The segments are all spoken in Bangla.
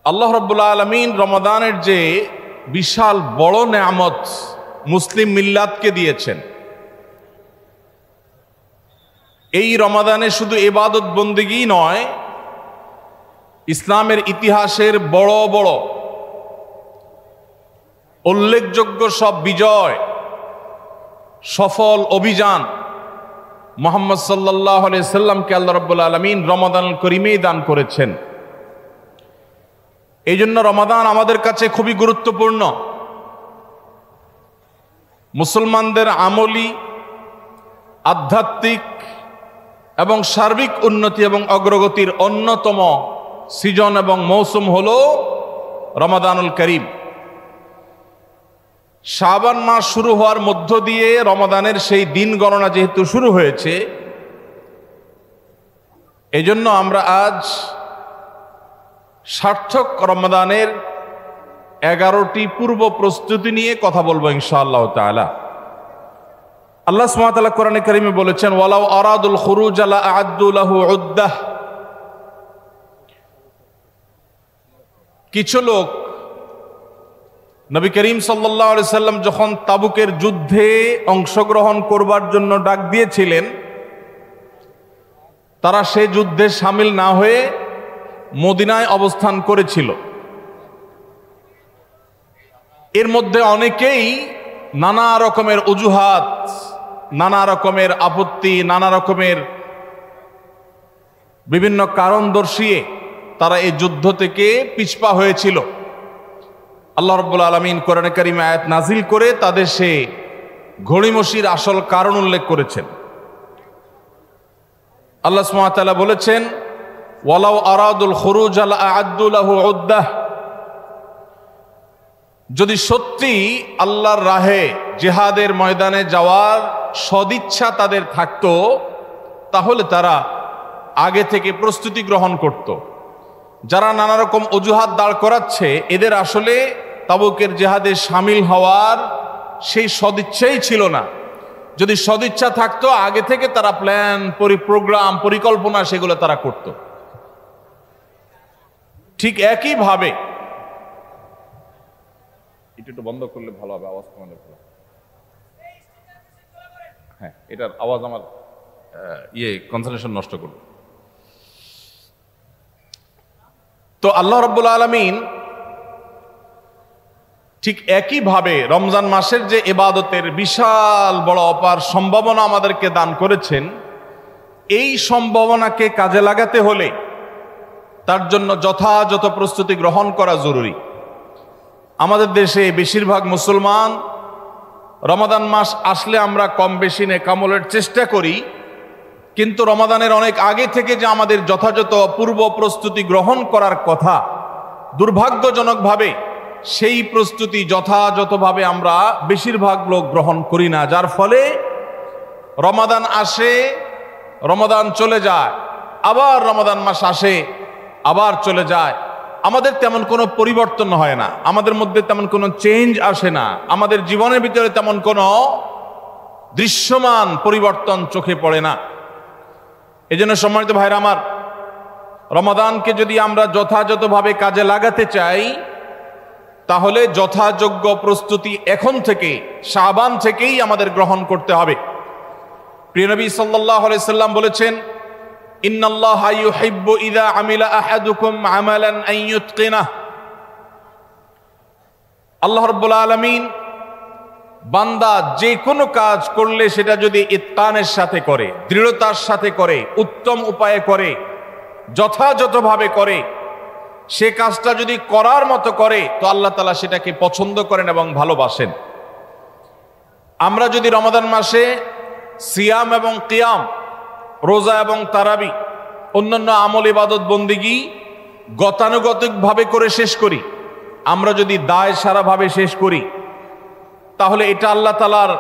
আল্লাহ রাব্বুল আলামিন রমাদানের যে বিশাল বড় নেয়ামত মুসলিম মিল্লাতকে দিয়েছেন, এই রমাদানে শুধু ইবাদত বন্দেগী নয়, ইসলামের ইতিহাসের বড় বড় উল্লেখযোগ্য সব বিজয়, সফল অভিযান মুহাম্মদ সাল্লাল্লাহু আলাইহি সাল্লামকে আল্লাহ রাব্বুল আলামিন রমাদানুল করিমেই দান করেছেন। এই জন্য রমাদান আমাদের কাছে খুবই গুরুত্বপূর্ণ। মুসলমানদের আমলি, আধ্যাত্মিক এবং সার্বিক উন্নতি এবং অগ্রগতির অন্যতম সিজন এবং মৌসুম হল রমাদানুল করিম। শাবান মাস শুরু হওয়ার মধ্য দিয়ে রমাদানের সেই দিন গণনা যেহেতু শুরু হয়েছে, এই জন্য আমরা আজ সার্থক রমাদানের 11টি পূর্ব প্রস্তুতি নিয়ে কথা বলবো ইনশাআল্লাহ তাআলা। আল্লাহ সুবহানাহু ওয়া তাআলা কোরআনে কারীমে বলেছেন, ওয়ালাউ আরাদুল খুরুজ লা আ'আদ্দু লাহু উদ্দাহ। কিছু লোক নবী করিম সাল্লাল্লাহু আলাইহি সাল্লাম যখন তাবুকের যুদ্ধে অংশগ্রহণ করবার জন্য ডাক দিয়েছিলেন, তারা সে যুদ্ধে শামিল না হয়ে মদিনায় অবস্থান করেছিল। এর মধ্যে অনেকেই নানা রকমের অজুহাত, নানা রকমের আপত্তি, নানা রকমের বিভিন্ন কারণ দর্শিয়ে তারা এই যুদ্ধ থেকে পিছপা হয়েছিল। আল্লাহ রাব্বুল আলামিন কোরআনে কারীমে আয়াত নাজিল করে তাদের সে ঘড়িমসির আসল কারণ উল্লেখ করেছেন। আল্লাহ সুবহানাহু ওয়া তাআলা বলেছেন, ওয়ালাউ আরাদুল খুরুজ লা আ'আদ্দু লাহু উদ্দাহ। যদি সত্যি আল্লাহর রাহে জিহাদের ময়দানে যাওয়ার সদিচ্ছা তাদের থাকতো, তাহলে তারা আগে থেকে প্রস্তুতি গ্রহণ করত। যারা নানা রকম অজুহাত দাঁড় করাচ্ছে, এদের আসলে তাবুকের জিহাদে শামিল হওয়ার সেই সদিচ্ছাই ছিল না। যদি সদিচ্ছা থাকতো, আগে থেকে তারা প্ল্যান, প্রোগ্রাম, পরিকল্পনা সেগুলো তারা করত। ঠিক একইভাবে, এটা একটু বন্ধ করলে ভালো হবে, আওয়াজ কমালে ভালো। হ্যাঁ, এটার আওয়াজ আমার কনসেন্ট্রেশন নষ্ট করবে। তো আল্লাহ রাব্বুল আলামিন ঠিক একইভাবে রমজান মাসের যে ইবাদতের বিশাল বড় অপার সম্ভাবনা আমাদেরকে দান করেছেন, এই সম্ভাবনাকে কাজে লাগাতে হলে তার জন্য যথাযথ প্রস্তুতি গ্রহণ করা জরুরি। আমাদের দেশে বেশিরভাগ মুসলমান রমাদান মাস আসলে আমরা কম বেশি নেকামলের চেষ্টা করি, কিন্তু রমাদানের অনেক আগে থেকে যে আমাদের যথাযথ পূর্ব প্রস্তুতি গ্রহণ করার কথা, দুর্ভাগ্যজনকভাবে সেই প্রস্তুতি যথাযথভাবে আমরা বেশিরভাগ লোক গ্রহণ করি না। যার ফলে রমাদান আসে, রমাদান চলে যায়, আবার রমাদান মাস আসে, আবার চলে যায়। আমাদের তেমন কোনো পরিবর্তন হয় না, আমাদের মধ্যে তেমন কোনো চেঞ্জ আসে না, আমাদের জীবনের ভিতরে তেমন কোনো দৃশ্যমান পরিবর্তন চোখে পড়ে না। এই জন্য সম্মানিত ভাইরা আমার, রমাদানকে যদি আমরা যথাযথভাবে কাজে লাগাতে চাই, তাহলে যথাযোগ্য প্রস্তুতি এখন থেকে, শাবান থেকেই আমাদের গ্রহণ করতে হবে। প্রিয় নবী সাল্লাল্লাহু আলাইহি সাল্লাম বলেছেন, ইন্নাল্লাহা ইউহিব্বু ইযা আমিলা আহাদুকুম আমালান আন ইউতকিনাহ। আল্লাহ রাব্বুল আলামিন বান্দা যে কোনো কাজ করলে সেটা যদি ইতকানের সাথে করে, দৃঢ়তার সাথে করে, উত্তম উপায়ে করে, যথাযথভাবে করে, সে কাজটা যদি করার মতো করে, তো আল্লাহ তাআলা সেটাকে পছন্দ করেন এবং ভালোবাসেন। আমরা যদি রমাদান মাসে সিয়াম এবং কিয়াম, রোজা এবং তারাবি, অন্যান্য আমল ইবাদত বন্দিগি গতানুগতিকভাবে করে শেষ করি, আমরা যদি দায় সারাভাবে শেষ করি, তাহলে এটা আল্লাহ তাআলার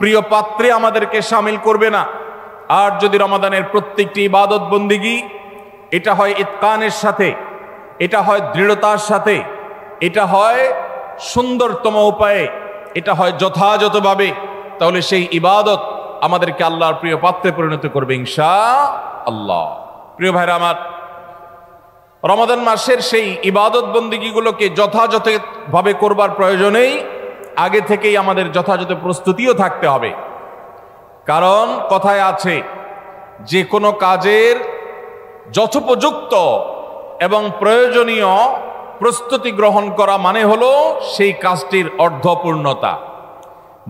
প্রিয় পাত্রে আমাদেরকে শামিল করবে না। আর যদি রমাদানের প্রত্যেকটি ইবাদত বন্দিগি এটা হয় ইতকানের সাথে, এটা হয় দৃঢ়তার সাথে, এটা হয় সুন্দরতম উপায়ে, এটা হয় যথাযথভাবে, তাহলে সেই ইবাদত আমাদেরকে আল্লাহর প্রিয় পাত্রে পরিণত করবে ইনশাআল্লাহ। প্রিয় ভাইরা আমার, রমাদান মাসের সেই ইবাদত বন্দিগিগুলোকে যথাযথভাবে করবার প্রয়োজনেই আগে থেকেই আমাদের যথাযথ প্রস্তুতিও থাকতে হবে। কারণ কথায় আছে যে কোনো কাজের যথোপযুক্ত এবং প্রয়োজনীয় প্রস্তুতি গ্রহণ করা মানে হলো সেই কাজটির অর্ধপূর্ণতা।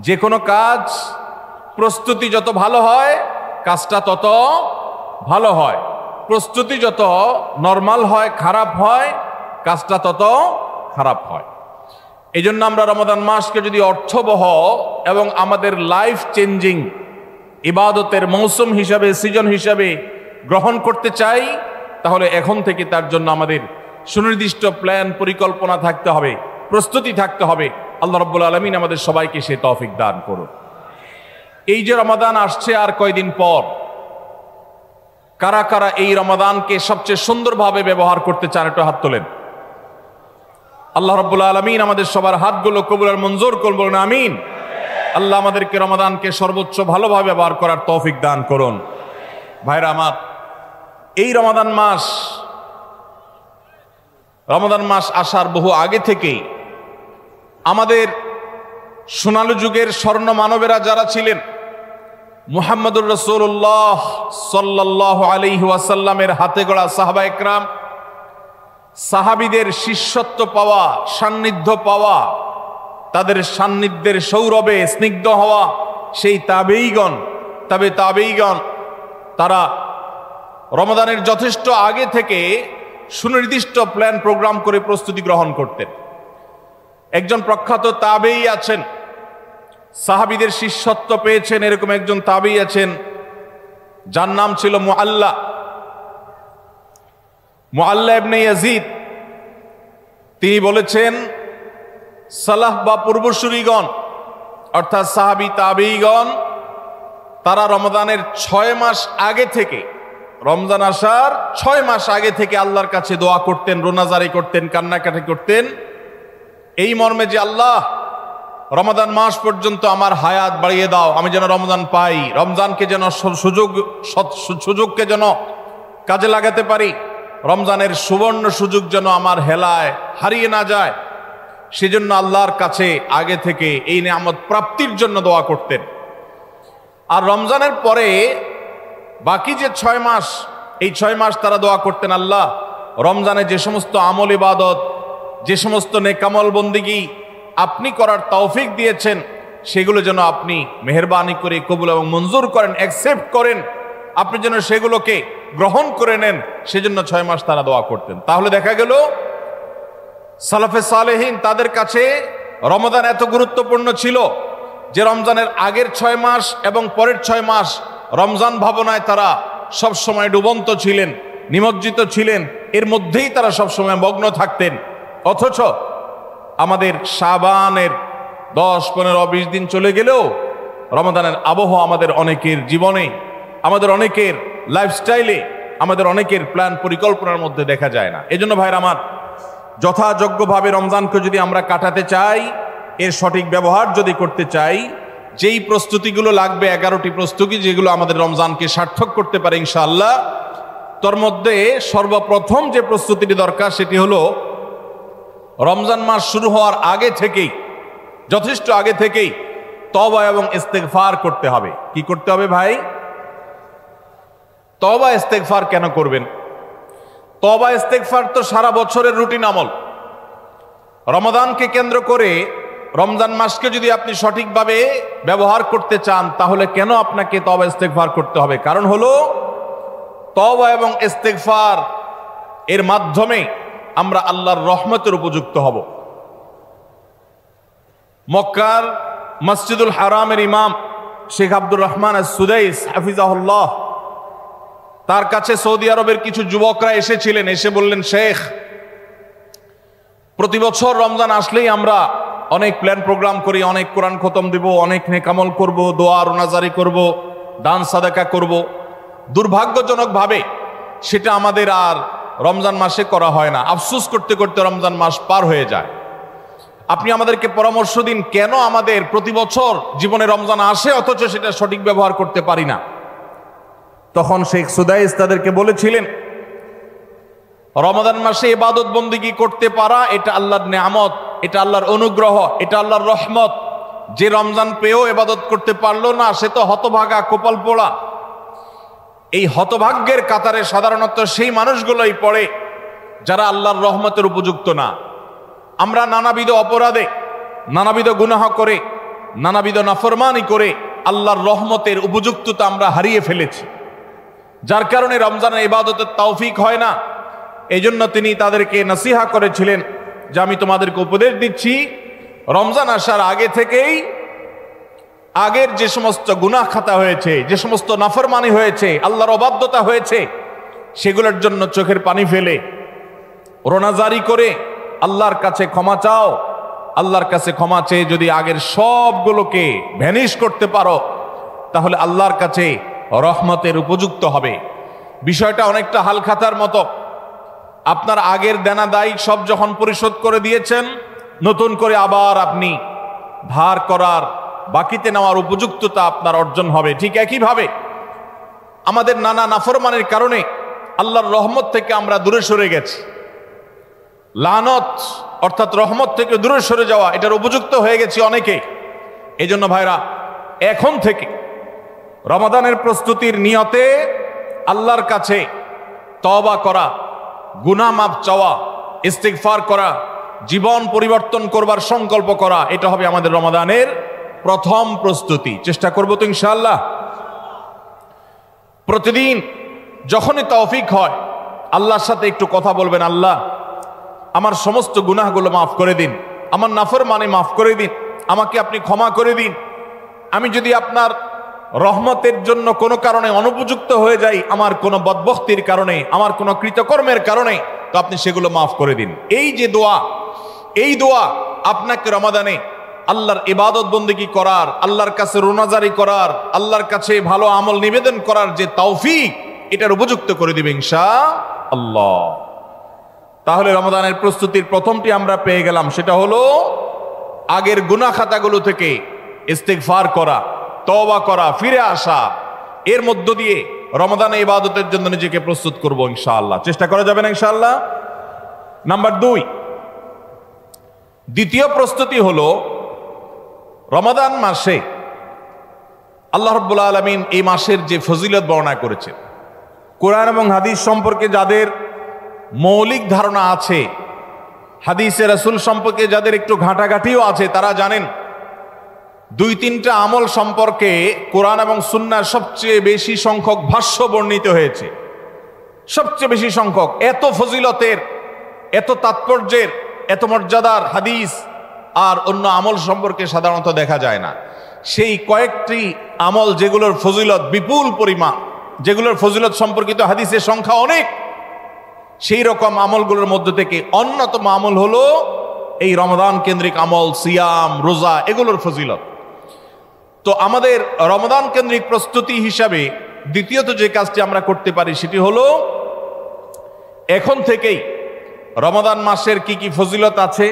যে কোনো কাজ প্রস্তুতি যত ভালো হয় কাজটা তত ভালো হয়, প্রস্তুতি যত নরমাল হয় খারাপ হয় কাজটা তত খারাপ হয়। এই জন্য আমরা রমাদান মাসকে যদি অর্থবহ এবং আমাদের লাইফ চেঞ্জিং ইবাদতের মৌসুম হিসাবে সিজন হিসাবে গ্রহণ করতে চাই তাহলে এখন থেকে তার জন্য আমাদের সুনির্দিষ্ট প্ল্যান পরিকল্পনা থাকতে হবে, প্রস্তুতি থাকতে হবে। আল্লাহ রাব্বুল আলামিন আমাদের সবাইকে সেই তৌফিক দান করুন। এই যে রমাদান আসছে আর কয়দিন পর, কারা কারা এই রমাদানকে সবচেয়ে সুন্দরভাবে ব্যবহার করতে চান একটু হাত তোলেন। আল্লাহ রাব্বুল আলামিন আমাদের সবার হাতগুলো কবুল আর মঞ্জুর করুন, বলুন আমিন। আল্লাহ আমাদেরকে রমাদানকে সর্বোচ্চ ভালোভাবে ব্যবহার করার তৌফিক দান করুন। ভাইরা আমার, এই রমাদান মাস আসার বহু আগে থেকেই আমাদের সোনালী যুগের স্বর্ণ মানবেরা যারা ছিলেন, মুহাম্মদুর রাসূলুল্লাহ সাল্লাল্লাহু আলাইহি ওয়াসাল্লামের হাতে গড়া সাহাবা একরাম, সাহাবীদের শিষ্যত্ব পাওয়া, সান্নিধ্য পাওয়া, তাদের সান্নিধ্যের সৌরভে স্নিগ্ধ হওয়া সেই তাবেঈগণ, তারা রমাদানের যথেষ্ট আগে থেকে সুনির্দিষ্ট প্ল্যান প্রোগ্রাম করে প্রস্তুতি গ্রহণ করতেন। একজন প্রখ্যাত তাবেঈ আছেন, সাহাবীদের শিষ্যত্ব পেয়েছেন এরকম একজন তাবেঈ আছেন, যার নাম ছিল মুআল্লা ইবনে ইয়াজিদ। তিনি বলেছেন, সালাহ বা পূর্বসূরীগণ অর্থাৎ সাহাবী তাবেঈগণ তারা রমজানের 6 মাস আগে থেকে, রমজান আসার 6 মাস আগে থেকে আল্লাহর কাছে দোয়া করতেন, রোনাজারি করতেন, কান্নাকাটি করতেন এই মর্মে যে আল্লাহ রমাদান মাস পর্যন্ত আমার হায়াত বাড়িয়ে দাও, আমি যেন রমজান পাই, রমজানকে যেন সুযোগকে যেন কাজে লাগাতে পারি, রমজানের সুবর্ণ সুযোগ যেন আমার হেলায় হারিয়ে না যায়, সেজন্য আল্লাহর কাছে আগে থেকে এই নিয়ামত প্রাপ্তির জন্য দোয়া করতেন। আর রমজানের পরে বাকি যে 6 মাস, এই 6 মাস তারা দোয়া করতেন, আল্লাহ রমজানে যে সমস্ত আমল ইবাদত, যে সমস্ত নেকামল বন্দিগি আপনি করার তৌফিক দিয়েছেন সেগুলো যেন আপনি মেহেরবানি করে কবুল এবং মঞ্জুর করেন, অ্যাকসেপ্ট করেন, আপনি যেন সেগুলোকে গ্রহণ করে নেন, সেজন্য 6 মাস তারা দোয়া করতেন। তাহলে দেখা গেল সালাফে সালেহিন তাদের কাছে রমাদান এত গুরুত্বপূর্ণ ছিল যে রমজানের আগের 6 মাস এবং পরের 6 মাস রমজান ভাবনায় তারা সব সময় ডুবন্ত ছিলেন, নিমজ্জিত ছিলেন, এর মধ্যেই তারা সব সময় মগ্ন থাকতেন। অথচ আমাদের শাবানের 10, 15, 20 দিন চলে গেলেও রমাদানের আবহ আমাদের অনেকের জীবনে, আমাদের অনেকের লাইফস্টাইলে, আমাদের অনেকের প্ল্যান পরিকল্পনার মধ্যে দেখা যায় না। এজন্য ভাইরা আমার, যথাযোগ্যভাবে রমজানকে যদি আমরা কাটাতে চাই, এর সঠিক ব্যবহার যদি করতে চাই, যেই প্রস্তুতিগুলো লাগবে 11টি প্রস্তুতি যেগুলো আমাদের রমজানকে সার্থক করতে পারে ইনশাআল্লাহ, তোর মধ্যে সর্বপ্রথম যে প্রস্তুতিটি দরকার সেটি হলো রমজান মাস শুরু হওয়ার আগে থেকেই, যথেষ্ট আগে থেকেই তওবা এবং ইস্তেগফার করতে হবে। কি করতে হবে ভাই? তওবা ইস্তেগফার কেন করবেন? তওবা ইস্তেগফার তো সারা বছরের রুটিন আমল। রমাদানকে কেন্দ্র করে রমজান মাসকে যদি আপনি সঠিকভাবে ব্যবহার করতে চান তাহলে কেন আপনাকে তওবা ইস্তেগফার করতে হবে? কারণ হলো তওবা এবং ইস্তেগফার এর মাধ্যমে আমরা আল্লাহর রহমতের উপযুক্ত হব। মক্কার মসজিদুল হারামের ইমাম শেখ আব্দুর রহমান আস-সুদাইস হাফিজাহুল্লাহ, তার কাছে সৌদি আরবের কিছু যুবকরা এসেছিলেন, এসে বললেন, শেখ প্রতি বছর রমজান আসলেই আমরা অনেক প্ল্যান প্রোগ্রাম করি, অনেক কোরআন খতম দেব, অনেক নেকামল করব, দোয়া রোনাজারি করব, দান সাদাকা করব, দুর্ভাগ্যজনকভাবে সেটা আমাদের আর রমজান মাসে করা হয় না। আফসোস করতে করতে রমজান মাস পার হয়ে যায়। আপনি আমাদেরকে পরামর্শ দিন, কেন আমাদের প্রতি বছর জীবনে রমজান আসে অথচ সেটা সঠিক ব্যবহার করতে পারি না। তখন শেখ সুদাইস তাদেরকে বলেছিলেন, রমাদান মাসে ইবাদত বন্দেগী করতে পারা এটা আল্লাহর নেয়ামত, এটা আল্লাহর অনুগ্রহ, এটা আল্লাহর রহমত। যে রমজান পেয়েও ইবাদত করতে পারলো না সে তো হতভাগা, কপাল পোড়া। এই হতভাগ্যের কাতারে সাধারণত সেই মানুষগুলোই পড়ে যারা আল্লাহর রহমতের উপযুক্ত না। আমরা নানাবিধ অপরাধে, নানাবিধ গুনাহ করে, নানাবিধ নাফরমানি করে আল্লাহর রহমতের উপযুক্ততা আমরা হারিয়ে ফেলেছি, যার কারণে রমজানের ইবাদতের তৌফিক হয় না। এই জন্য তিনি তাদেরকে নসিহা করেছিলেন যে আমি তোমাদেরকে উপদেশ দিচ্ছি, রমজান আসার আগে থেকেই আগের যে সমস্ত গুনাহ খাতা হয়েছে, যে সমস্ত নাফরমানি হয়েছে, আল্লাহর অবাধ্যতা হয়েছে, সেগুলোর জন্য চোখের পানি ফেলে রোনাজারি করে আল্লাহর কাছে ক্ষমা চাও। আল্লাহর কাছে ক্ষমা চেয়ে যদি আগের সবগুলোকে ভ্যানিশ করতে পারো তাহলে আল্লাহর কাছে রহমতের উপযুক্ত হবে। বিষয়টা অনেকটা হালখাতার মতো। আপনার আগের দেনা দায় সব যখন পরিশোধ করে দিয়েছেন, নতুন করে আবার আপনি ধার করার, বাকিতে নেওয়ার উপযুক্ততা আপনার অর্জন হবে। ঠিক একইভাবে আমাদের নানা নাফরমানের কারণে আল্লাহর রহমত থেকে আমরা দূরে সরে গেছি। লানত অর্থাৎ রহমত থেকে দূরে সরে যাওয়া, এটার উপযুক্ত হয়ে গেছি অনেকে। এই জন্য ভাইরা, এখন থেকে রমাদানের প্রস্তুতির নিয়তে আল্লাহর কাছে তওবা করা, গুনাহ মাফ চাওয়া, ইস্তিগফার করা, জীবন পরিবর্তন করবার সংকল্প করা, এটা হবে আমাদের রমাদানের প্রথম প্রস্তুতি। চেষ্টা করব তো ইনশাআল্লাহ। প্রতিদিন যখনই তৌফিক হয় আল্লাহর সাথে একটু কথা বলবেন, আল্লাহ আমার সমস্ত গুনাহগুলো মাফ করে দিন, আমার নাফরমানি মাফ করে দিন, আমাকে আপনি ক্ষমা করে দিন। আমি যদি আপনার রহমতের জন্য কোনো কারণে অনুপযুক্ত হয়ে যাই, আমার কোনো বদবখতির কারণে, আমার কোনো কৃতকর্মের কারণে, তো আপনি সেগুলো মাফ করে দিন। এই যে দোয়া, এই দোয়া আপনাকে রমাদানে আল্লাহর ইবাদত বন্দেগী করার, আল্লাহর কাছে রোনাজারি করার, আল্লাহর কাছে ভালো আমল নিবেদন করার যে তৌফিক, এটার উপযুক্ত করে দিবে ইনশাআল্লাহ। তাহলে রমাদানের প্রস্তুতির প্রথমটি আমরা পেয়ে গেলাম, সেটা হলো আগের গুনাহ খাতাগুলো থেকে ইস্তিগফার করা, তওবা করা, ফিরে আসা। এর মধ্য দিয়ে রমাদানে ইবাদতের জন্য নিজেকে প্রস্তুত করব ইনশাআল্লাহ। চেষ্টা করা যাবে না ইনশাআল্লাহ। নাম্বার 2, দ্বিতীয় প্রস্তুতি হলো রমাদান মাসে আল্লাহ রাব্বুল আলামিন এই মাসের যে ফজিলত বর্ণনা করেছেন, কোরআন এবং হাদিস সম্পর্কে যাদের মৌলিক ধারণা আছে, হাদিসে রাসূল সম্পর্কে যাদের একটু ঘাটাঘাটিও আছে, তারা জানেন 2-3টা আমল সম্পর্কে কোরআন এবং সুন্নাহর সবচেয়ে বেশি সংখ্যক ভাষ্য বর্ণিত হয়েছে। সবচেয়ে বেশি সংখ্যক। এত ফজিলতের, এত তাৎপর্যের, এত মর্যাদার হাদিস আর অন্য আমল সম্পর্কে সাধারণত দেখা যায় না। সেই কয়েকটি আমল যেগুলোর ফজিলত বিপুল পরিমাণ, যেগুলোর ফজিলত সম্পর্কিত হাদিসের সংখ্যা অনেক, সেই রকম আমলগুলোর মধ্য থেকে অন্যতম আমল হলো এই রমাদান কেন্দ্রিক আমল, সিয়াম, রোজা, এগুলোর ফজিলত। তো আমাদের রমাদান কেন্দ্রিক প্রস্তুতি হিসাবে দ্বিতীয়ত যে কাজটি আমরা করতে পারি সেটি হলো এখন থেকেই রমাদান মাসের কি কি ফজিলত আছে,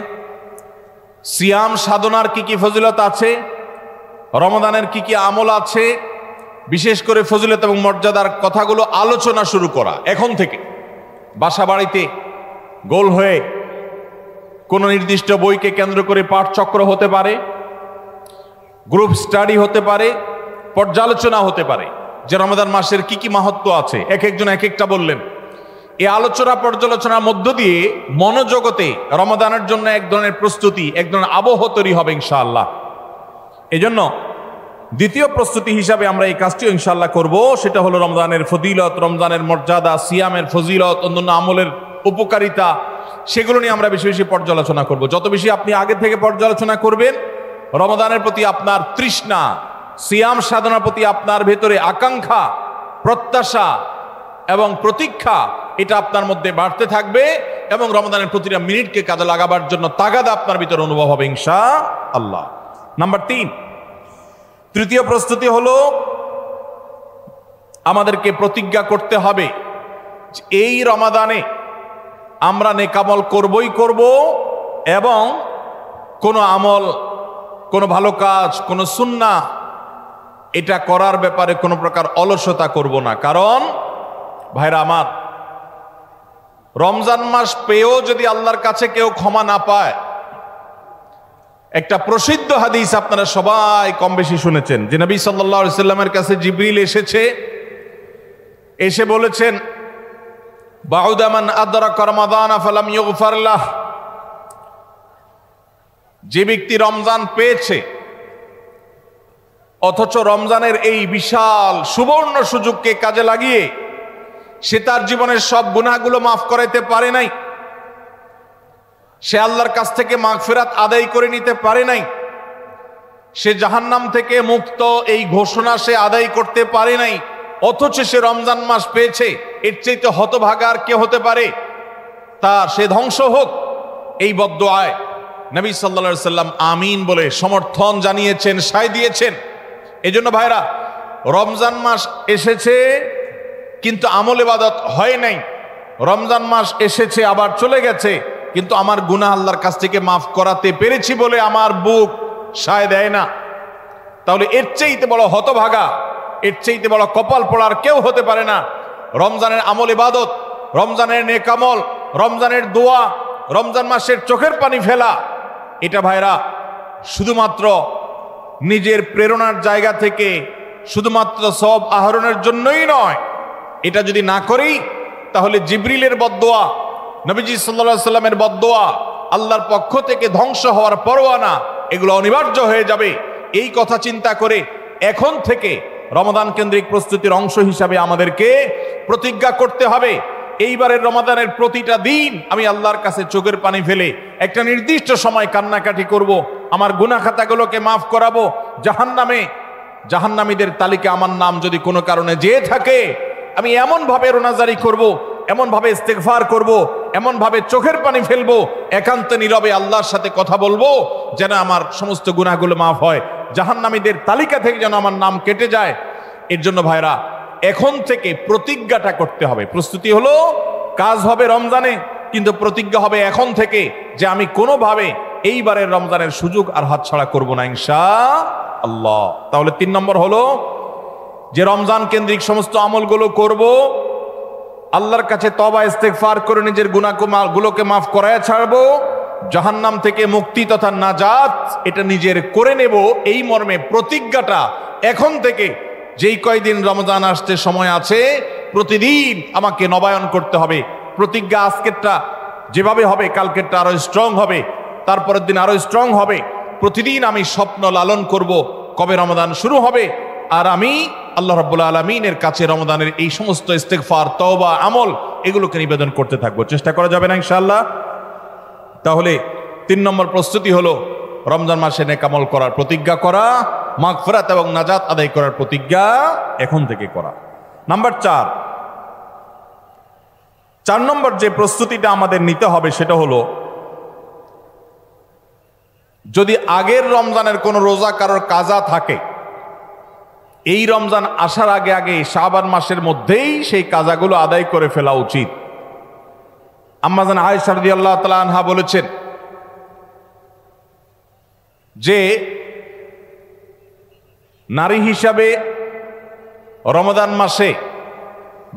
সিয়াম সাধনার কি কি ফজিলত আছে, রমাদানের কি কি আমল আছে, বিশেষ করে ফজিলত এবং মর্যাদার কথাগুলো আলোচনা শুরু করা। এখন থেকে বাসা বাড়িতে গোল হয়ে কোনো নির্দিষ্ট বইকে কেন্দ্র করে পাঠচক্র হতে পারে, গ্রুপ স্টাডি হতে পারে, পর্যালোচনা হতে পারে যে রমাদান মাসের কি কি মাহাত্ম্য আছে। এক একজন এক একটা বললেন। এই আলোচনা পর্যালোচনার মধ্য দিয়ে মনোজগতে রমাদানের জন্য এক ধরনের প্রস্তুতি, এক ধরনের আবহ তৈরি হবে ইনশাআল্লাহ। এজন্য দ্বিতীয় প্রস্তুতি হিসাবে আমরা এই কাজটিও ইনশাআল্লাহ করব। সেটা হলো রমজানের ফজিলত, রমজানের মর্যাদা, সিয়ামের ফজিলত, অন্যান্য আমলের উপকারিতা, সেগুলো নিয়ে আমরা বেশি বেশি পর্যালোচনা করব। যত বেশি আপনি আগে থেকে পর্যালোচনা করবেন, রমাদানের প্রতি আপনার তৃষ্ণা, সিয়াম সাধনার প্রতি আপনার ভেতরে আকাঙ্ক্ষা, প্রত্যাশা এবং প্রতীক্ষা, এটা আপনার মধ্যে বাড়তে থাকবে এবং রমাদানের প্রতিটা মিনিটকে কাজে লাগাবার জন্য তাগাদা আপনার ভিতরে অনুভব হবে ইনশাআল্লাহ। নাম্বার 3, তৃতীয় প্রস্তুতি হলো আমাদেরকে প্রতিজ্ঞা করতে হবে এই রমাদানে আমরা নেকামল করবই করব এবং কোনো আমল, কোনো ভালো কাজ, কোনো সুন্নাহ এটা করার ব্যাপারে কোনো প্রকার অলসতা করব না। কারণ ভাইরা আমার, রমজান মাস পেয়েও যদি আল্লাহর কাছে কেউ ক্ষমা না পায়, একটা প্রসিদ্ধ হাদিস আপনারা সবাই কম বেশি শুনেছেন যে নবী সাল্লাল্লাহু আলাইহি সাল্লামের কাছে জিবরিল এসে বলেছেন, বাউদা মান আদরাকা রমাদানা ফালাম ইউগফার লাহ, যে ব্যক্তি রমজান পেয়েছে অথচ রমজানের এই বিশাল সুবর্ণ সুযোগকে কাজে লাগিয়ে সে তার জীবনের সব গুনাহগুলো মাফ করাইতে পারে নাই, সে আল্লাহর কাছ থেকে মাগফিরাত আদায় করে নিতে পারে নাই, সে জাহান্নাম থেকে মুক্ত এই ঘোষণা সে আদায় করতে পারে নাই, অথচ সে রমজান মাস পেয়েছে, এর চাইতে হতভাগা আর কে হতে পারে? সে ধ্বংস হোক, এই বদদুআয় নবী সাল্লাল্লাহু আলাইহি সাল্লাম আমিন বলে সমর্থন জানিয়েছেন, সায় দিয়েছেন। এজন্য ভাইরা, রমজান মাস এসেছে কিন্তু আমল ইবাদত হয় নাই, রমজান মাস এসেছে আবার চলে গেছে কিন্তু আমার গুনাহ আল্লাহর কাছ থেকে মাফ করাতে পেরেছি বলে আমার বুক সায় দেয় না, তাহলে এর চাইতে বড় হতভাগা, এর চাইতে বড় কপাল পোড়ার কেউ হতে পারে না। রমজানের আমল ইবাদত, রমজানের নেক আমল, রমজানের দোয়া, রমজান মাসের চোখের পানি ফেলা, এটা ভাইরা শুধুমাত্র নিজের প্রেরণার জায়গা থেকে শুধুমাত্র সওয়াব আহরণের জন্যই নয়। এটা যদি না করি তাহলে জিবরিলের বদদোয়া, নবীজি সাল্লাল্লাহু আলাইহি সাল্লামের বদদোয়া, আল্লাহর পক্ষ থেকে ধ্বংস হওয়ার পরোয়ানা, এগুলো অনিবার্য হয়ে যাবে। এই কথা চিন্তা করে এখন থেকে রমাদান কেন্দ্রিক প্রস্তুতির অংশ হিসাবে আমাদেরকে প্রতিজ্ঞা করতে হবে, এইবারের রমাদানের প্রতিটা দিন আমি আল্লাহর কাছে চোখের পানি ফেলে একটা নির্দিষ্ট সময় কান্নাকাটি করব, আমার গুনাহ খাতাগুলোকে মাফ করাবো, জাহান্নামীদের তালিকা আমার নাম যদি কোনো কারণে যেয়ে থাকে, আমি এমন ভাবে রোনাজারি করব, এমন ভাবে ইস্তেগফার করব, এমন ভাবে চোখের পানি ফেলবো, একান্ত নীরবে আল্লাহর সাথে কথা বলবো যেন আমার সমস্ত গুনাহগুলো মাফ হয়, জাহান্নামীদের তালিকা থেকে যেন আমার নাম কেটে যায়। এর জন্য ভাইরা এখন থেকে প্রতিজ্ঞাটা করতে হবে। প্রস্তুতি হলো, কাজ হবে রমজানে, কিন্তু প্রতিজ্ঞা হবে এখন থেকে যে আমি কোনোভাবে এইবারের রমজানের সুযোগ আর হাতছাড়া করব না ইনশাআল্লাহ। তাহলে 3 নম্বর হলো যে রমজান কেন্দ্রিক সমস্ত আমলগুলো করব, আল্লাহর কাছে তওবা ইস্তেগফার করে নিজের গুনাহগুলোকে মাফ করায় ছাড়বো, জাহান্নাম থেকে মুক্তি তথা নাজাত এটা নিজের করে নেব, এই মর্মে প্রতিজ্ঞাটা এখন থেকে যেই কয়দিন রমজান আসতে সময় আছে প্রতিদিন আমাকে নবায়ন করতে হবে। প্রতিজ্ঞা আজকেরটা যেভাবে হবে কালকেরটা আরো স্ট্রং হবে, তারপরের দিন আরো স্ট্রং হবে। প্রতিদিন আমি স্বপ্ন লালন করব কবে রমজান শুরু হবে, আর আমি আল্লাহ রাব্বুল আলামিনের কাছে রমজানের এই সমস্ত ইস্তেগফার, তওবা, আমল এগুলোকে নিবেদন করতে থাকবো। চেষ্টা করা যাবে না ইনশাআল্লাহ? তাহলে 3 নম্বর প্রস্তুতি হলো রমজান মাসে নেক আমল করার প্রতিজ্ঞা করা, মাগফিরাত এবং নাজাত আদায় করার প্রতিজ্ঞা এখন থেকে করা। নাম্বার 4 নম্বর যে প্রস্তুতিটা আমাদের নিতে হবে সেটা হলো, যদি আগের রমজানের কোনো রোজা কারোর কাজা থাকে, এই রমজান আসার আগে আগে শাবান মাসের মধ্যেই সেই কাজাগুলো আদায় করে ফেলা উচিত। আম্মা জান আয়েশা রাদিয়াল্লাহু তাআলা আনহা বলেছেন যে নারী হিসাবে রমজান মাসে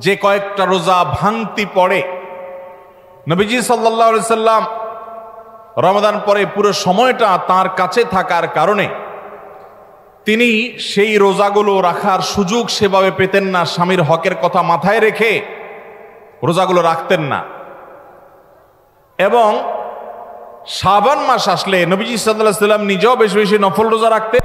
যে কয়েকটা রোজা ভাঙতি পড়ে, নবীজি সাল্লাল্লাহু আলাইহি সাল্লাম রমজান পরে পুরো সময়টা তার কাছে থাকার কারণে তিনি সেই রোজাগুলো রাখার সুযোগ সেভাবে পেতেন না, স্বামীর হকের কথা মাথায় রেখে রোজাগুলো রাখতেন না। এবং শাবান মাস আসলে নবীজি সাল্লাল্লাহু আলাইহি সাল্লাম নিজেও বেশি বেশি নফল রোজা রাখতেন।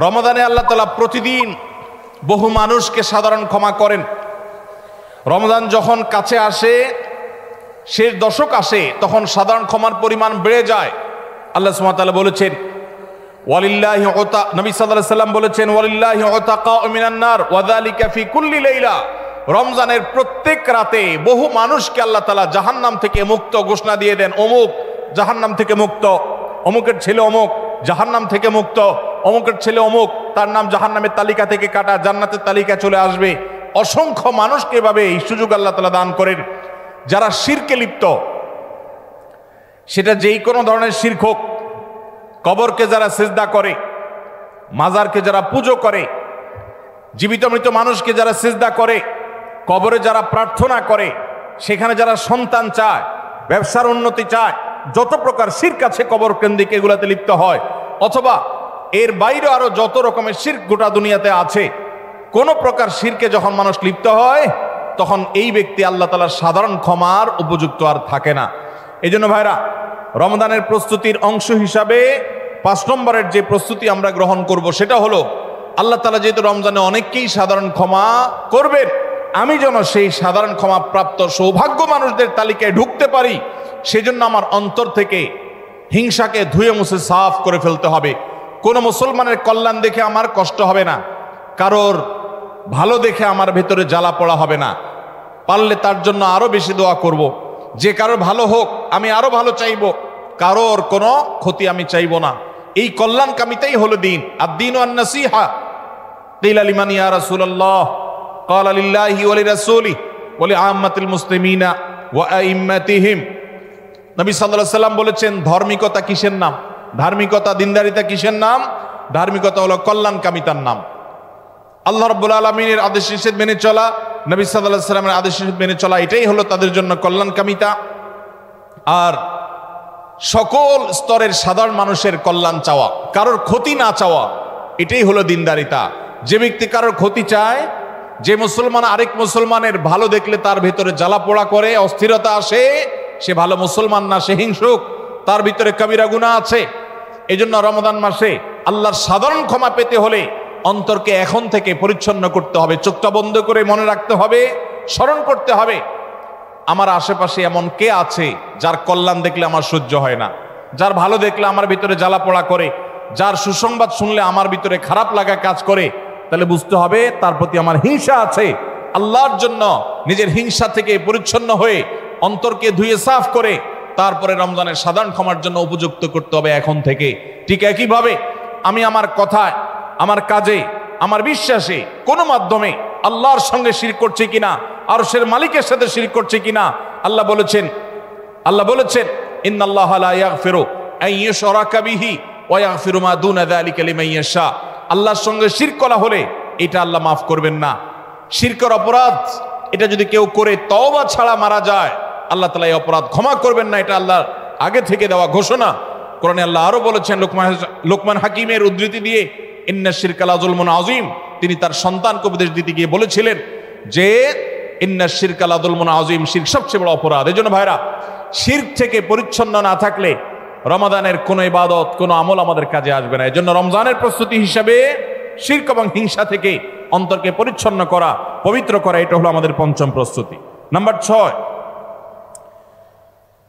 রমাদানে আল্লাহ তাআলা প্রতিদিন বহু মানুষকে সাধারণ ক্ষমা করেন। রমজান যখন কাছে আসে, শেষ দশক আসে, তখন সাধারণ ক্ষমার পরিমাণ বেড়ে যায়। আল্লাহ সুবহানাহু ওয়া তাআলা বলেছেন ওয়ালিল্লাহি উতা, নবী সাল্লাল্লাহু আলাইহি সাল্লাম বলেছেন ওয়ালিল্লাহি উতাকাউ মিনান নার ওয়া যালিকা ফি কুল্লি লাইলা। রমজানের প্রত্যেক রাতে বহু মানুষকে আল্লাহ তাআলা জাহান্নাম থেকে মুক্ত ঘোষণা দিয়ে দেন। অমুক জাহান্নাম থেকে মুক্ত, অমুকের ছেলে অমুক জাহান্নাম থেকে মুক্ত, অমুকের ছেলে অমুক, তার নাম জাহান্নামের তালিকা থেকে কাটা, জান্নাতের তালিকা চলে আসবে। অসংখ্য মানুষকে এভাবে এই সুযোগ আল্লাহ তাআলা দান করেন। যারা শিরকে লিপ্ত, সেটা যেই কোনো ধরনের শিরক হোক, কবরকে যারা সিজদা করে, মাজারকে যারা পুজো করে, জীবিত মৃত মানুষকে যারা সিজদা করে, কবরে যারা প্রার্থনা করে, সেখানে যারা সন্তান চায়, ব্যবসার উন্নতি চায়, যত প্রকার শিরক আছে কবর কেন্দ্রিক এগুলাতে লিপ্ত হয়, অথবা এর বাইরে আরো যত রকমের শিরক গোটা দুনিয়াতে আছে, কোন প্রকার শিরকে যখন মানুষ লিপ্ত হয়, তখন এই ব্যক্তি আল্লাহ তাআলার সাধারণ ক্ষমার উপযুক্ত আর থাকে না। এই জন্য ভাইরা, রমজানের প্রস্তুতির অংশ হিসাবে 5 নম্বরের যে প্রস্তুতি আমরা গ্রহণ করব সেটা হলো, আল্লাহ তাআলা যেহেতু রমজানে অনেককেই সাধারণ ক্ষমা করবেন, আমি যেন সেই সাধারণ ক্ষমা প্রাপ্ত সৌভাগ্য মানুষদের তালিকায় ঢুকতে পারি, সেজন্য আমার অন্তর থেকে হিংসাকে ধুয়ে মুছে সাফ করে ফেলতে হবে। কোনো মুসলমানের কল্যাণ দেখে আমার কষ্ট হবে না, কারোর ভালো দেখে আমার ভেতরে জ্বালা পড়া হবে না। পারলে তার জন্য আরো বেশি দোয়া করব। যে কারোর ভালো হোক আমি আরো ভালো চাইব, কারোর কোনো ক্ষতি আমি চাইব না। এই কল্যাণকামিতাই হলো দিন। আদ-দীনু আন-নাসীহা। কিলা লিমান ইয়া রাসূলুল্লাহ? ক্বালা লিল্লাহি ওয়া লিরাসূলিহি ওয়া লিআম্মাতিল মুসলিমিনা ওয়া আইম্মাতিহিম। নবী সাল্লাল্লাহু আলাইহি সাল্লাম বলেছেন, ধার্মিকতা কিসের নাম? ধার্মিকতা, দিনদারিতা কিসের নাম? ধার্মিকতা হলো কল্যাণকামিতার নাম। আল্লাহ রাব্বুল আলামিনের আদেশ নিষেধ মেনে চলা, নবী সাল্লাল্লাহু আলাইহি সাল্লামের আদেশ নিষেধ মেনে চলা, এটাই হলো তাদের জন্য কল্যাণকামিতা। আর সকল স্তরের সাধারণ মানুষের কল্যাণ চাওয়া, কারোর ক্ষতি না চাওয়া, এটাই হলো দিনদারিতা। যে ব্যক্তি কারোর ক্ষতি চায়, যে মুসলমান আরেক মুসলমানের ভালো দেখলে তার ভিতরে জ্বালা পোড়া করে, অস্থিরতা আসে, সে ভালো মুসলমান না, সে হিংসুক, তার ভিতরে কবিরা গুনাহ আছে। এজন্য রমজান মাসে আল্লাহর সাধারণ ক্ষমা পেতে হলে অন্তরকে এখন থেকে পরিচ্ছন্ন করতে হবে। চোখটা বন্ধ করে মনে রাখতে হবে, স্মরণ করতে হবে, আমার আশেপাশে এমন কে আছে যার কল্যাণ দেখলে আমার সহ্য হয় না, যার ভালো দেখলে আমার ভিতরে জ্বালা পোড়া করে, যার সুসংবাদ শুনলে আমার ভিতরে খারাপ লাগা কাজ করে। তাহলে বুঝতে হবে তার প্রতি আমার হিংসা আছে। আল্লাহর জন্য নিজের হিংসা থেকে পরিচ্ছন্ন হয়ে অন্তরকে ধুয়ে সাফ করে তারপরে রমজানের সাধারণ ক্ষমার জন্য উপযুক্ত করতে হবে এখন থেকে। ঠিক একইভাবে আমি আমার কথায়, আমার কাজে, আমার বিশ্বাসে কোনো মাধ্যমে আল্লাহর সঙ্গে শিরক করছি কিনা, আরশের মালিকের সাথে শিরক করছি কিনা, আল্লাহ বলেছেন ইন্নাল্লাহা লা ইয়াগফিরু আন ইউশরাকা বিহি ওয়া ইয়াগফিরু মা দুনা যালিকা লিমান ইয়াশা। আল্লাহর সঙ্গে শিরক করা হলে এটা আল্লাহ মাফ করবেন না। শিরকের অপরাধ এটা যদি কেউ করে তওবা ছাড়া মারা যায়, আল্লাহ তাআলা এই অপরাধ ক্ষমা করবেন না, এটা আল্লাহর আগে থেকে দেওয়া ঘোষণা। কোরআনে আল্লাহ আরো বলেছেন, লোকমান হাকিমের উদ্ধৃতি দিয়ে, ইন্না শিরকা লা যুলমুন আযীম। তিনি তার সন্তানকে উপদেশ দিতে গিয়ে বলেছিলেন যে ইন্না শিরকা লা যুলমুন আযীম, শিরক সবচেয়ে বড় অপরাধ। এজন্য ভাইরা, শিরক থেকে পরিচ্ছন্ন না থাকলে রমাদানের কোনো ইবাদত, কোনো আমল আমাদের কাজে আসবে না। এজন্য রমজানের প্রস্তুতি হিসাবে শিরক এবং হিংসা থেকে অন্তরকে পরিচ্ছন্ন করা, পবিত্র করা, এটা হলো আমাদের পঞ্চম প্রস্তুতি। নাম্বার 6,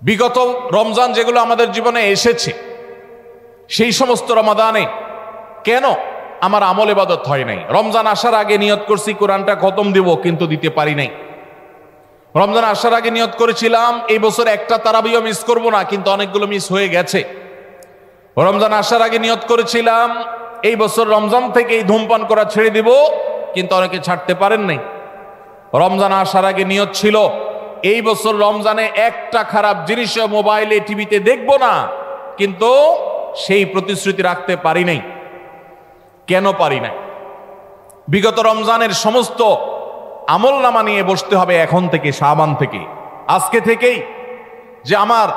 বিগত রমজান যেগুলো আমাদের জীবনে এসেছে, সেই সমস্ত রমাদানে কেন আমার আমল ইবাদত হয় নাই? রমজান আসার আগে নিয়ত করছি কোরআনটা খতম দিব, কিন্তু দিতে পারি নাই। রমজান আসার আগে নিয়ত করেছিলাম এই বছর একটা তারাবিও মিস করব না, কিন্তু অনেকগুলো মিস হয়ে গেছে। রমজান আসার আগে নিয়ত করেছিলাম এই বছর রমজান থেকেই ধূমপান করা ছেড়ে দিব, কিন্তু অনেকে ছাড়তে পারেন নাই। রমজান আসার আগে নিয়ত ছিল এই বছর রমজানে একটা খারাপ জিনিস মোবাইলে, টিভিতে দেখব না, কিন্তু সেই প্রতিশ্রুতি রাখতে পারি নাই। কেন পারি নাই? বিগত রমজানের সমস্ত আমল নামা নিয়ে বসতে হবে এখন থেকে, শাবান থেকে, আজকে থেকেই, যে আমার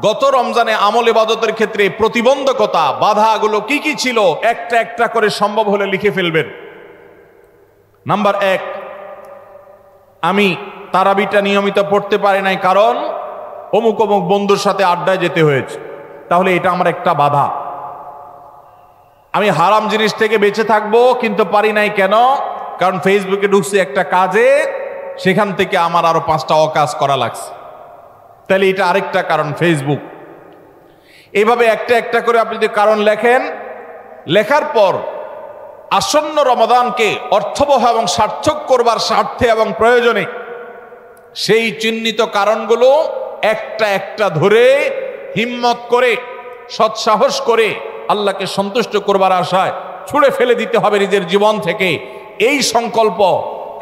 গত রমজানে আমল ইবাদতের ক্ষেত্রে প্রতিবন্ধকতা, বাধাগুলো কি কি ছিল, একটা একটা করে সম্ভব হলে লিখে ফেলবেন। নাম্বার 1, আমি তারাবিটা নিয়মিত পড়তে পারি নাই, কারণ অমুক অমুক বন্ধুর সাথে আড্ডায় যেতে হয়েছে, তাহলে এটা আমার একটা বাধা। আমি হারাম জিনিস থেকে বেঁচে থাকবো, কিন্তু পারি নাই কেন? কারণ ফেসবুকে ঢুকছি একটা কাজে, সেখান থেকে আমার আরো 5টা অকাজ করা লাগছে। তাহলে এটা আরেকটা কারণ, ফেসবুক। এইভাবে একটা একটা করে আপনি যদি কারণ লেখেন, লেখার পর আসন্ন রমাদানকে অর্থবহ এবং সার্থক করবার স্বার্থে এবং প্রয়োজনে সেই চিহ্নিত কারণগুলো একটা একটা ধরে হিম্মত করে সৎসাহস করে আল্লাহকে সন্তুষ্ট করবার আশায় ছুঁড়ে ফেলে দিতে হবে নিজের জীবন থেকে। এই সংকল্প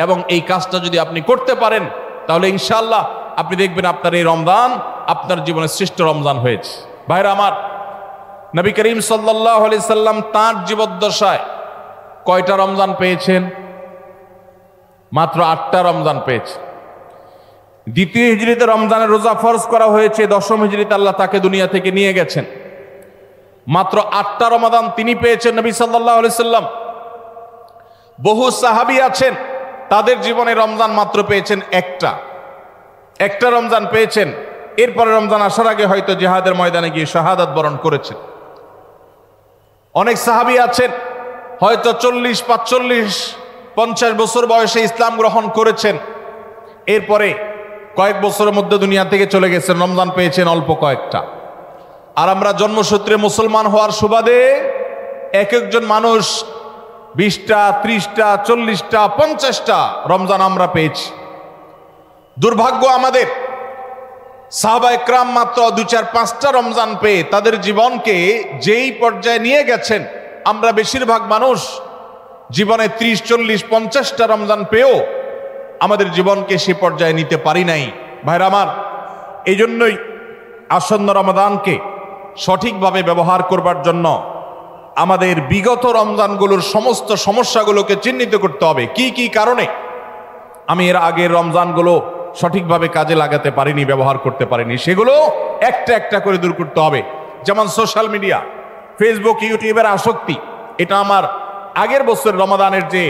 এবং এই কাজটা যদি আপনি করতে পারেন, তাহলে ইনশাআল্লাহ আপনি দেখবেন আপনার এই রমজান আপনার জীবনের শ্রেষ্ঠ রমজান হয়েছে। ভাইরা আমার, নবী করিম সাল্লাল্লাহু আলাইহি সাল্লাম তাঁর জীবদ্দশায় কয়টা রমজান পেয়েছেন? মাত্র 8টা রমজান পেয়েছে। দ্বিতীয় হিজরিতে রমজানের রোজা ফরজ করা হয়েছে, দশম হিজরিতে আল্লাহ তাকে দুনিয়া থেকে নিয়ে গেছেন। মাত্র 8টা রমাদান তিনি পেয়েছেন নবী সাল্লাল্লাহু আলাইহি সাল্লাম। বহু সাহাবী আছেন তাদের জীবনে রমজান মাত্র পেয়েছেন একটা রমজান পেয়েছেন। এরপরে রমজান আসার আগে হয়তো জিহাদের ময়দানে গিয়ে শাহাদাত বরণ করেছেন। অনেক সাহাবী আছেন হয়তো 40, 45, 50 বছর বয়সে ইসলাম গ্রহণ করেছেন, এরপরে কয়েক বছরের মধ্যে দুনিয়া থেকে চলে গেছেন, রমজান পেয়েছেন অল্প কয়েকটা। আর আমরা জন্মসূত্রে মুসলমান হওয়ার সুবাদে এক একজন মানুষ 20টা, 30টা, 40টা, 50টা রমজান আমরা পেয়েছি। দুর্ভাগ্য আমাদের, সাহাবা একরাম মাত্র 2, 4, 5টা রমজান পেয়ে তাদের জীবনকে যেই পর্যায়ে নিয়ে গেছেন, আমরা বেশিরভাগ মানুষ জীবনে 30, 40, 50টা রমজান পেয়েও আমাদের জীবনকে সে পর্যায়ে নিতে পারি নাই। ভাইরা আমার, এই জন্যই আসন্ন রমাদানকে সঠিকভাবে ব্যবহার করবার জন্য আমাদের বিগত রমজানগুলোর সমস্ত সমস্যাগুলোকে চিহ্নিত করতে হবে। কি কি কারণে আমি এর আগের রমজানগুলো সঠিকভাবে কাজে লাগাতে পারিনি, ব্যবহার করতে পারিনি, সেগুলো একটা একটা করে দূর করতে হবে। যেমন সোশ্যাল মিডিয়া, ফেসবুক, ইউটিউবের আসক্তি, এটা আমার আগের বছরের রমাদানের যে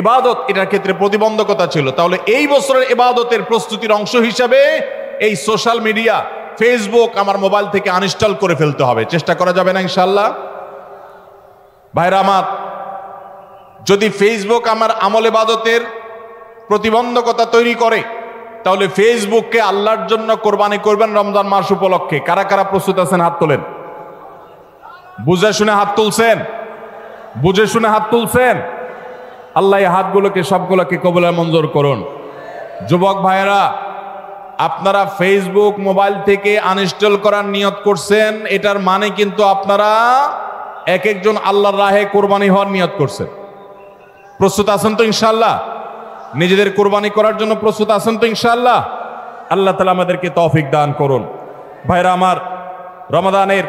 ইবাদত, এটার ক্ষেত্রে প্রতিবন্ধকতা ছিল। তাহলে এই বছরের ইবাদতের প্রস্তুতির অংশ হিসাবে এই সোশ্যাল মিডিয়া, ফেসবুক আমার মোবাইল থেকে আনইনস্টল করে ফেলতে হবে। চেষ্টা করা যাবে না ইনশাআল্লাহ? ভাইরা আমার, যদি ফেসবুক আমার আমল ইবাদতের প্রতিবন্ধকতা তৈরি করে, তাহলে ফেসবুককে আল্লাহর জন্য কোরবানি করবেন রমজান মাস উপলক্ষে। কারা কারা প্রস্তুত আছেন হাত তোলেন। বুঝে শুনে হাত তুলছেন? বুঝে শুনে হাত তুলছেন? আল্লাহ এই হাতগুলোকে সবগুলোকে কবুল মঞ্জুর করুন। যুবক ভাইয়েরা, আপনারা ফেসবুক মোবাইল থেকে আনইনস্টল করার নিয়ত করছেন, এটার মানে কিন্তু আপনারা এক একজন আল্লাহর রাহে কোরবানি হওয়ার নিয়ত করছেন। প্রস্তুত আছেন তো ইনশাআল্লাহ? নিজেদের কোরবানি করার জন্য প্রস্তুত আছেন তো ইনশাআল্লাহ? আল্লাহ তাআলা আমাদেরকে তৌফিক দান করুন। ভাইরা আমার, রমাদানের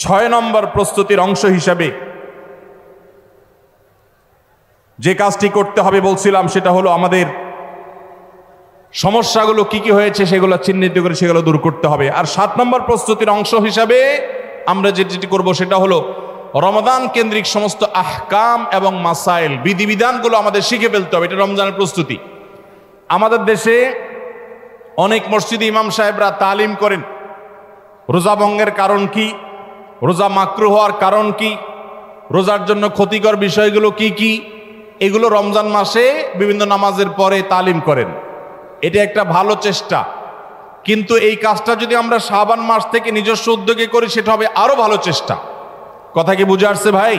6 নম্বর প্রস্তুতির অংশ হিসাবে যে কাজটি করতে হবে বলছিলাম, সেটা হলো আমাদের সমস্যাগুলো কি কি হয়েছে সেগুলো চিহ্নিত করে সেগুলো দূর করতে হবে। আর 7 নম্বর প্রস্তুতির অংশ হিসাবে আমরা যেটি করব সেটা হলো রমাদান কেন্দ্রিক সমস্ত আহকাম এবং মাসাইল, বিধিবিধানগুলো আমাদের শিখে ফেলতে হবে। এটা রমজানের প্রস্তুতি। আমাদের দেশে অনেক মসজিদে ইমাম সাহেবরা তালিম করেন রোজা ভঙ্গের কারণ কি, রোজা মাকরুহ হওয়ার কারণ কি, রোজার জন্য ক্ষতিকর বিষয়গুলো কি কি, এগুলো রমজান মাসে বিভিন্ন নামাজের পরে তালিম করেন। এটা একটা ভালো চেষ্টা, কিন্তু এই কাজটা যদি আমরা শাবান মাস থেকে নিজস্ব উদ্যোগে করি সেটা হবে আরো ভালো চেষ্টা। কথা কি বুঝে আসছে ভাই?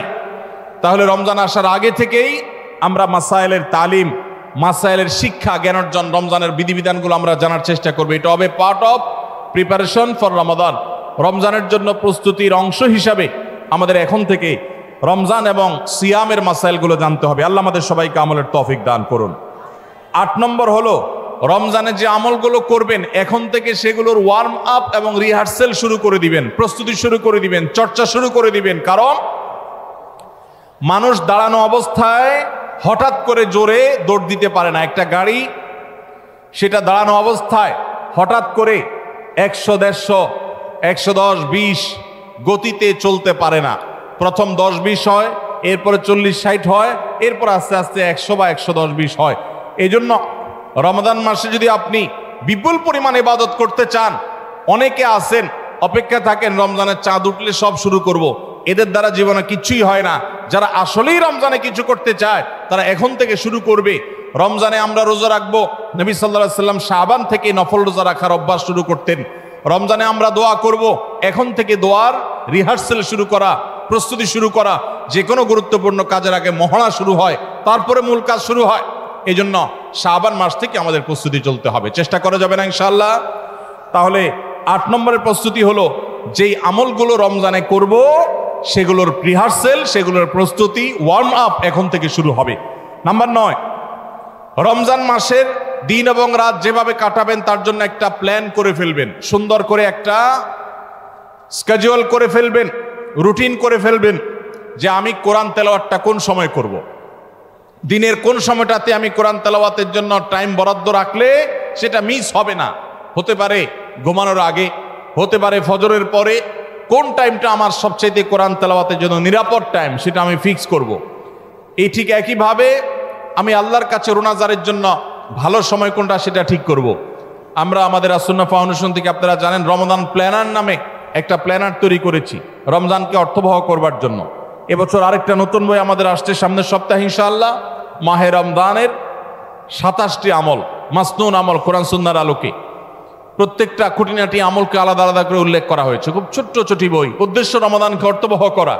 তাহলে রমজান আসার আগে থেকেই আমরা মাসাইলের তালিম, মাসাইলের শিক্ষা, জ্ঞান অর্জন, রমজানের বিধিবিধানগুলো আমরা জানার চেষ্টা করবো। এটা হবে পার্ট অফ প্রিপারেশন ফর রমাদান। রমজানের জন্য প্রস্তুতির অংশ হিসাবে আমাদের এখন থেকে রমজান এবং সিয়ামের মাসাইলগুলো জানতে হবে। আল্লাহ আমাদের সবাইকে আমলের তৌফিক দান করুন। 8 নম্বর হলো রমজানে যে আমলগুলো করবেন এখন থেকে সেগুলোর ওয়ার্ম আপ এবং রিহার্সেল শুরু করে দিবেন, প্রস্তুতি শুরু করে দিবেন, চর্চা শুরু করে দিবেন। কারণ মানুষ দাঁড়ানো অবস্থায় হঠাৎ করে জোরে দৌড় দিতে পারে না। একটা গাড়ি সেটা দাঁড়ানো অবস্থায় হঠাৎ করে 100, 150, 110, 20 গতিতে চলতে পারে না। প্রথম 10, 20 হয়, এরপরে 40, 60 হয়, এরপর আস্তে আস্তে 100 বা 110, 20 হয়। এই জন্য রমাদান মাসে যদি আপনি বিপুল পরিমাণ ইবাদত করতে চান, অনেকে আছেন অপেক্ষা থাকেন রমজানের চাঁদ উঠলে সব শুরু করব, এদের দ্বারা জীবনে কিছুই হয় না। যারা আসলেই রমজানে কিছু করতে চায় তারা এখন থেকে শুরু করবে। রমজানে আমরা রোজা রাখবো, নবী সাল্লাল্লাহু আলাইহি সাল্লাম শাবান থেকে নফল রোজা রাখার অভ্যাস শুরু করতেন। রমজানে আমরা দোয়া করব, এখন থেকে দোয়ার রিহার্সেল শুরু করা, প্রস্তুতি শুরু করা। যে কোনো গুরুত্বপূর্ণ কাজের আগে মহড়া শুরু হয়, তারপরে মূল কাজ শুরু হয়। এই জন্য শাবান মাস থেকে আমাদের প্রস্তুতি চলতে হবে। চেষ্টা করা যাবে না ইনশাআল্লাহ? তাহলে 8 নম্বরের প্রস্তুতি হলো, যেই আমলগুলো রমজানে করব সেগুলোর রিহার্সেল, সেগুলোর প্রস্তুতি, ওয়ার্ম আপ এখন থেকে শুরু হবে। নাম্বার 9, রমজান মাসের দিন এবং রাত যেভাবে কাটাবেন তার জন্য একটা প্ল্যান করে ফেলবেন। সুন্দর করে একটা স্কেডিউল করে ফেলবেন, রুটিন করে ফেলবেন যে আমি কোরআন তেলাওয়াতটা কোন সময় করব। দিনের কোন সময়টাতে আমি কোরআন তেলাওয়াতের জন্য টাইম বরাদ্দ রাখলে সেটা মিস হবে না। হতে পারে ঘুমানোর আগে, হতে পারে ফজরের পরে। কোন টাইমটা আমার সবচেয়ে কোরআন তেলাওয়াতের জন্য নিরাপদ টাইম সেটা আমি ফিক্স করব। এই ঠিক একইভাবে আমি আল্লাহর কাছে রোনাজারের জন্য ভালো সময় কোনটা সেটা ঠিক করব। আমরা আমাদের আসুন্নাহ ফাউন্ডেশন থেকে, আপনারা জানেন, রমজান প্ল্যানার নামে একটা প্ল্যানার তৈরি করেছি রমজানকে অর্থবহ করবার জন্য। এবছর আরেকটা নতুন বই আমাদের আসছে সামনের সপ্তাহে ইনশাআল্লাহ। মাহে রমজানের 27টি আমল, মাসনুন আমল, কোরআন সুন্নাহর আলোকে প্রত্যেকটা খুঁটিনাটি আমলকে আলাদা আলাদা করে উল্লেখ করা হয়েছে। খুব ছোট্ট ছোটি বই, উদ্দেশ্য রমজানকে অর্থবহ করা।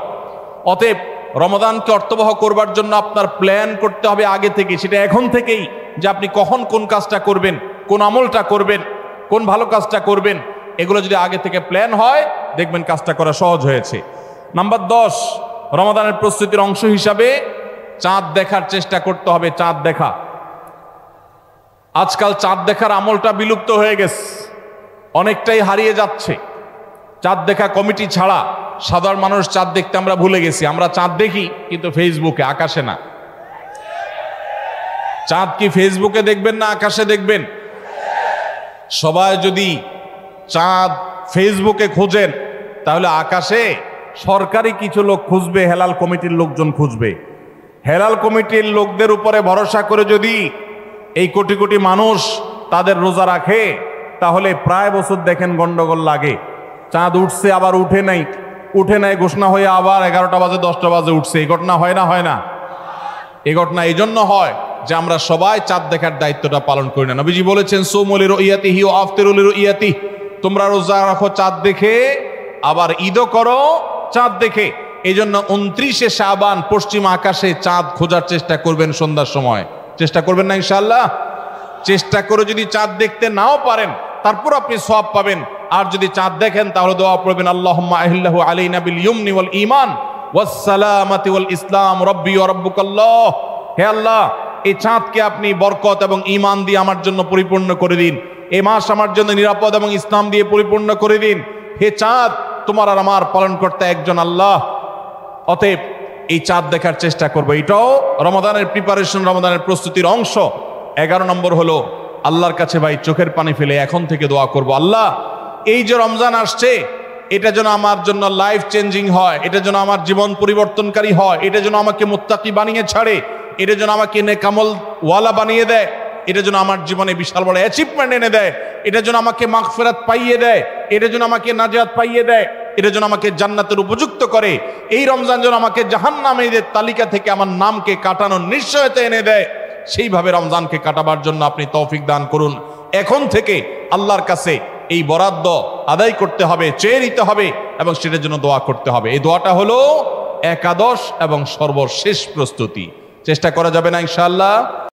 অতএব রমজানকে অর্থবহ করবার জন্য আপনার প্ল্যান করতে হবে আগে থেকে, সেটা এখন থেকেই, যে আপনি কখন কোন কাজটা করবেন, কোন আমলটা করবেন, কোন ভালো কাজটা করবেন। এগুলো যদি আগে থেকে প্ল্যান হয় দেখবেন কাজটা করা সহজ হয়েছে। নাম্বার 10, রমজানের প্রস্তুতির অংশ হিসাবে চাঁদ দেখার চেষ্টা করতে হবে। চাঁদ দেখা, আজকাল চাঁদ দেখার আমলটা বিলুপ্ত হয়ে গেছে, অনেকটাই হারিয়ে যাচ্ছে। চাঁদ দেখা কমিটি ছাড়া সাধারণ মানুষ চাঁদ দেখতে আমরা ভুলে গেছি। আমরা চাঁদ দেখি কিন্তু ফেসবুকে, আকাশে না। চাঁদ কি ফেসবুকে দেখবেন না আকাশে দেখবেন? সবাই যদি চাঁদ ফেসবুকে খোঁজেন তাহলে আকাশে সরকারি কিছু লোক খুঁজবে, হেলাল কমিটির লোকজন খুঁজবে। হেলাল কমিটির লোকদের উপরে ভরসা করে যদি এই কোটি কোটি মানুষ তাদের রোজা রাখে তাহলে প্রায় বছর দেখেন গন্ডগোল লাগে। চাঁদ উঠছে আবার উঠে নাই, উঠে নাই ঘোষণা হয়ে আবার 11টা বাজে 10টা বাজে উঠছে। এই ঘটনা হয় না? হয় না? এই ঘটনা এই জন্য হয় যে আমরা সবাই চাঁদ দেখার দায়িত্বটা পালন করি না। নবীজি বলেছেন, সুমুলি রুইয়াতিহি ওয়া আফতিরুলি রুইয়াতিহি, তোমরা রোজা রাখো চাঁদ দেখে, আবার ঈদও করো চাঁদ দেখে। এই জন্য 29শে শাবান পশ্চিম আকাশে চাঁদ খোঁজার চেষ্টা করবেন সন্ধ্যার সময়। চেষ্টা করবেন না ইনশাআল্লাহ? চেষ্টা করে যদি চাঁদ দেখতে নাও পারেন তারপর আপনি সওয়াব পাবেন। আর যদি চাঁদ দেখেন তাহলে দোয়া পড়বেন, আল্লাহুম্মা আহিল্লাহু আলাইনা বিল ইয়ুমনি ওয়াল ঈমান ওয়াস সালামাতি ওয়াল ইসলাম রব্বি ওয়া রাব্বুকাল্লাহ। হে আল্লাহ, এই চাঁদকে আপনি বরকত এবং ঈমান দিয়ে আমার জন্য পরিপূর্ণ করে দিন। এই মাস আমার জন্য নিরাপদ এবং ইসলাম দিয়ে পরিপূর্ণ করে দিন। হে চাঁদ, তোমার আর আমার পালনকর্তা একজন আল্লাহ। অতএব এই চাঁদ দেখার চেষ্টা করবো। এটাও রমাদানের প্রিপারেশন, রমাদানের প্রস্তুতির অংশ। 11 নম্বর হলো আল্লাহর কাছে ভাই চোখের পানি ফেলে এখন থেকে দোয়া করব, আল্লাহ এই যে রমজান আসছে এটা যেন আমার জন্য লাইফ চেঞ্জিং হয়, এটা যেন আমার জীবন পরিবর্তনকারী হয়, এটা যেন আমাকে মুত্তাকি বানিয়ে ছাড়ে, এটা যেন আমাকে নেকামল ওয়ালা বানিয়ে দেয়, এটা যেন আমার জীবনে বিশাল বড় অ্যাচিভমেন্ট এনে দেয়, এটা যেন আমাকে মাগফিরাত পাইয়ে দেয়, এটা যেন আমাকে নাজাত পাইয়ে দেয়, এটা যেন আমাকে জান্নাতের উপযুক্ত করে। এই রমজান যেন আমাকে জাহান্নামীদের তালিকা থেকে আমার নামকে কাটানোর নিশ্চয়তা এনে দেয়। সেইভাবে রমজানকে কাটাবার জন্য আপনি তৌফিক দান করুন। এখন থেকে আল্লাহর কাছে এই বরাদ্দ আদায় করতে হবে, চেয়ে নিতে হবে এবং সেটার জন্য দোয়া করতে হবে। এই দোয়াটা হলো একাদশ এবং সর্বশেষ প্রস্তুতি। চেষ্টা করা যাবে না ইনশাআল্লাহ?